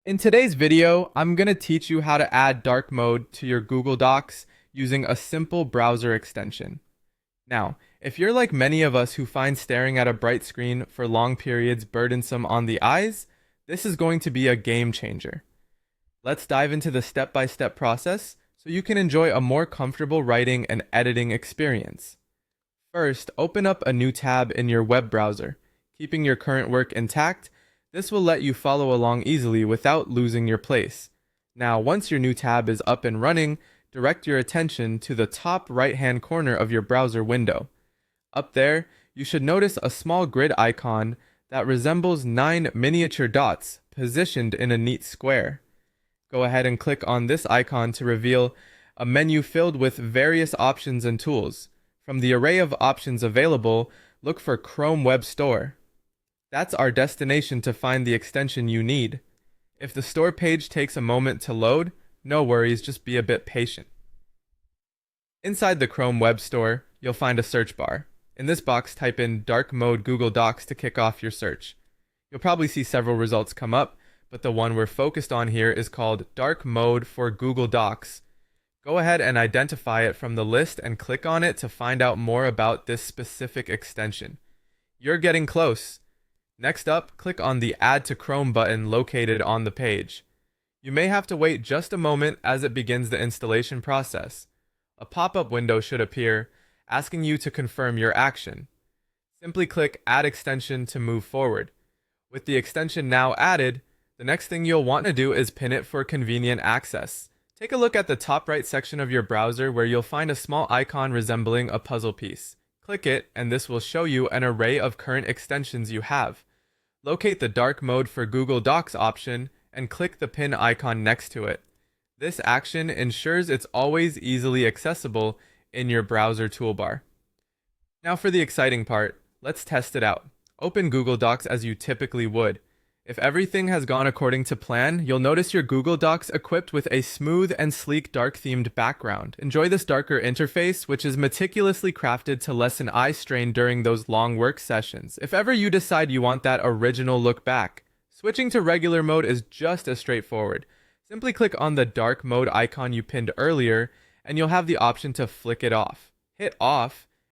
In today's video, I'm going to teach you how to add dark mode to your Google Docs using a simple browser extension. Now, if you're like many of us who find staring at a bright screen for long periods burdensome on the eyes, this is going to be a game changer. Let's dive into the step-by-step process so you can enjoy a more comfortable writing and editing experience. First, open up a new tab in your web browser, keeping your current work intact. This will let you follow along easily without losing your place. Now, once your new tab is up and running, direct your attention to the top right-hand corner of your browser window. Up there, you should notice a small grid icon that resembles 9 miniature dots positioned in a neat square. Go ahead and click on this icon to reveal a menu filled with various options and tools. From the array of options available, look for Chrome Web Store. That's our destination to find the extension you need. If the store page takes a moment to load, no worries, just be a bit patient. Inside the Chrome Web Store, you'll find a search bar. In this box, type in Dark Mode Google Docs to kick off your search. You'll probably see several results come up, but the one we're focused on here is called Dark Mode for Google Docs. Go ahead and identify it from the list and click on it to find out more about this specific extension. You're getting close. Next up, click on the Add to Chrome button located on the page. You may have to wait just a moment as it begins the installation process. A pop-up window should appear, asking you to confirm your action. Simply click Add Extension to move forward. With the extension now added, the next thing you'll want to do is pin it for convenient access. Take a look at the top right section of your browser where you'll find a small icon resembling a puzzle piece. Click it, and this will show you an array of current extensions you have. Locate the Dark Mode for Google Docs option and click the pin icon next to it. This action ensures it's always easily accessible in your browser toolbar. Now for the exciting part, let's test it out. Open Google Docs as you typically would. If everything has gone according to plan, you'll notice your Google Docs equipped with a smooth and sleek dark-themed background. Enjoy this darker interface, which is meticulously crafted to lessen eye strain during those long work sessions, if ever you decide you want that original look back. Switching to regular mode is just as straightforward. Simply click on the dark mode icon you pinned earlier, and you'll have the option to flick it off. Hit off,